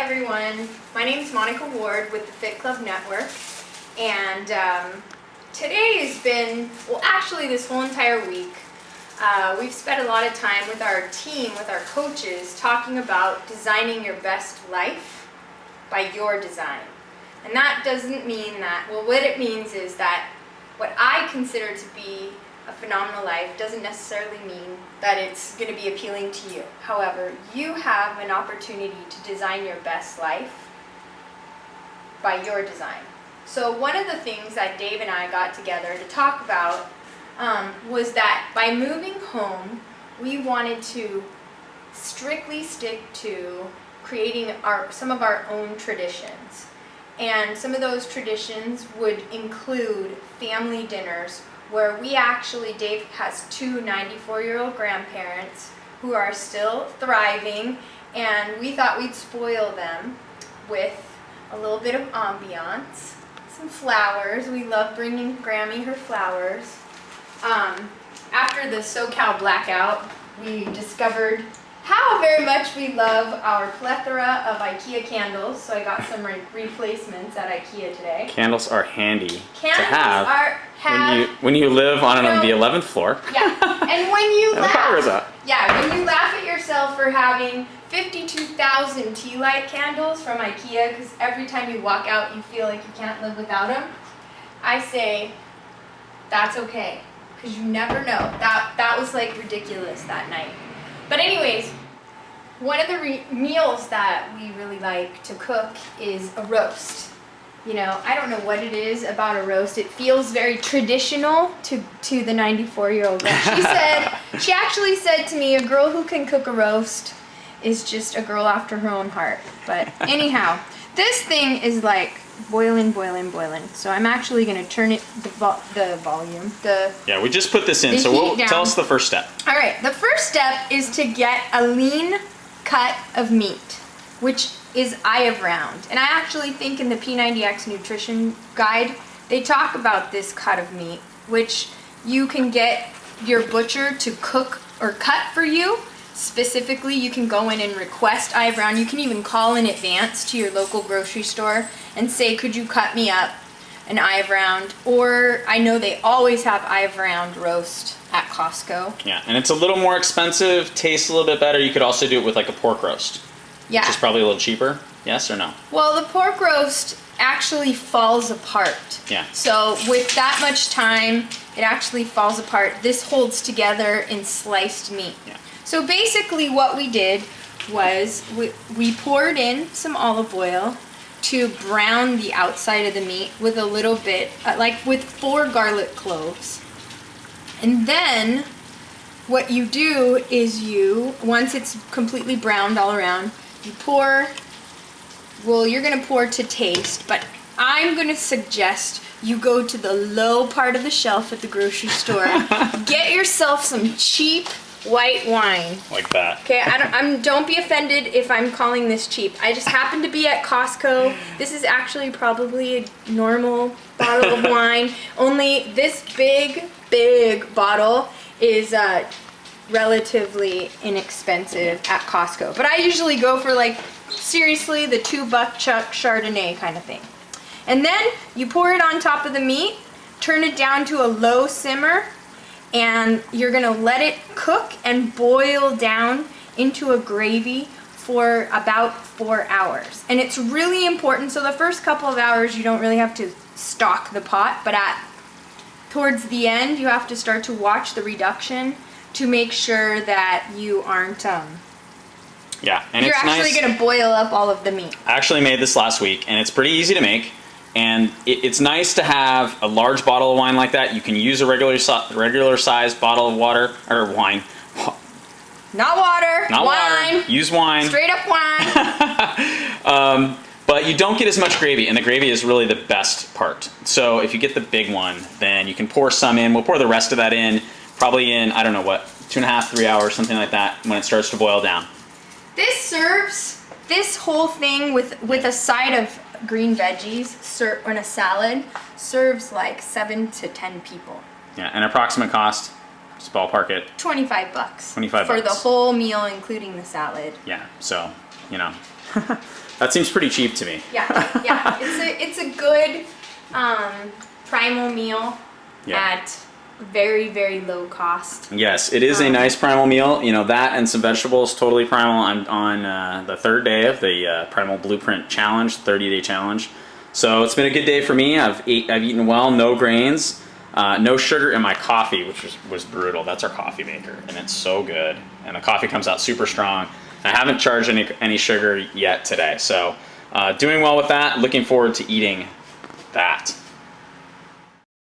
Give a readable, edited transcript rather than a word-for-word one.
everyone. My name is Monica Ward with the Fit Club Network, and today has been, well, actually this whole entire week, we've spent a lot of time with our team, with our coaches, talking about designing your best life by your design. And that doesn't mean that, well, what it means is that what I consider to be a phenomenal life doesn't necessarily mean that it's going to be appealing to you. However, you have an opportunity to design your best life by your design. So one of the things that Dave and I got together to talk about was that by moving home, we wanted to strictly stick to creating some of our own traditions. And some of those traditions would include family dinners where we actually, Dave has two 94-year-old grandparents who are still thriving, and we thought we'd spoil them with a little bit of ambiance, some flowers. We love bringing Grammy her flowers. After the SoCal blackout, we discovered how very much we love our plethora of IKEA candles, so I got some replacements at IKEA today. Candles are handy Candles to have, when you live on the 11th floor. Yeah, and when you and the power is laugh, out. yeah, when you laugh at yourself for having 52,000 tea light candles from IKEA, because every time you walk out you feel like you can't live without them, I say that's okay, because you never know. That was like ridiculous that night. But anyways, one of the meals that we really like to cook is a roast. You know, I don't know what it is about a roast. It feels very traditional to the 94-year-old. She actually said to me, a girl who can cook a roast is just a girl after her own heart. But anyhow, this thing is like boiling. So I'm actually going to turn it, the volume. Yeah, we just put this in, so tell us the first step. All right, the first step is to get a lean cut of meat, which is eye of round. And I actually think in the P90X nutrition guide, they talk about this cut of meat, which you can get your butcher to cook or cut for you. Specifically, you can go in and request eye of round. You can even call in advance to your local grocery store and say, could you cut me up an eye of round? Or I know they always have eye of round roast at Costco. Yeah, and it's a little more expensive, tastes a little bit better. You could also do it with like a pork roast. Yeah. Which is probably a little cheaper, yes or no? Well, the pork roast actually falls apart. Yeah. So with that much time, it actually falls apart. This holds together in sliced meat. Yeah. So basically what we did was we poured in some olive oil to brown the outside of the meat with a little bit, like with 4 garlic cloves. And then what you do is once it's completely browned all around, you pour, well, you're gonna pour to taste, but I'm gonna suggest you go to the low part of the shelf at the grocery store, get yourself some cheap white wine. Like that. Okay, don't be offended if I'm calling this cheap. I just happened to be at Costco. This is actually probably a normal bottle of wine. Only this big bottle is relatively inexpensive at Costco. But I usually go for like, seriously, the $2 Chuck Chardonnay kind of thing. And then you pour it on top of the meat, turn it down to a low simmer, and you're gonna let it cook and boil down into a gravy for about 4 hours. And it's really important, so the first couple of hours you don't really have to stock the pot, but towards the end you have to start to watch the reduction to make sure that you aren't, yeah, and you're it's actually nice. gonna boil up all of the meat. I actually made this last week, and it's pretty easy to make. And it's nice to have a large bottle of wine like that. You can use a regular sized bottle of water, or wine. Not water, Not wine. water. Use wine. Straight up wine. But you don't get as much gravy, and the gravy is really the best part. So if you get the big one, then you can pour some in. We'll pour the rest of that in, probably in, I don't know what, 2.5, 3 hours, something like that, when it starts to boil down. This serves, this whole thing with a side of green veggies on a salad serves like 7 to 10 people. Yeah, and approximate cost, just ballpark it. $25. 25 for bucks. the whole meal, including the salad. Yeah, so, you know. That seems pretty cheap to me. Yeah, yeah. It's a good primal meal at very, very low cost. Yes, it is a nice primal meal. You know, that and some vegetables, totally primal. I'm on the third day of the Primal Blueprint Challenge, 30-day challenge. So it's been a good day for me. I've eaten well, no grains, no sugar in my coffee, which was brutal. That's our coffee maker, and it's so good. And the coffee comes out super strong. I haven't charged any sugar yet today, so doing well with that. Looking forward to eating that.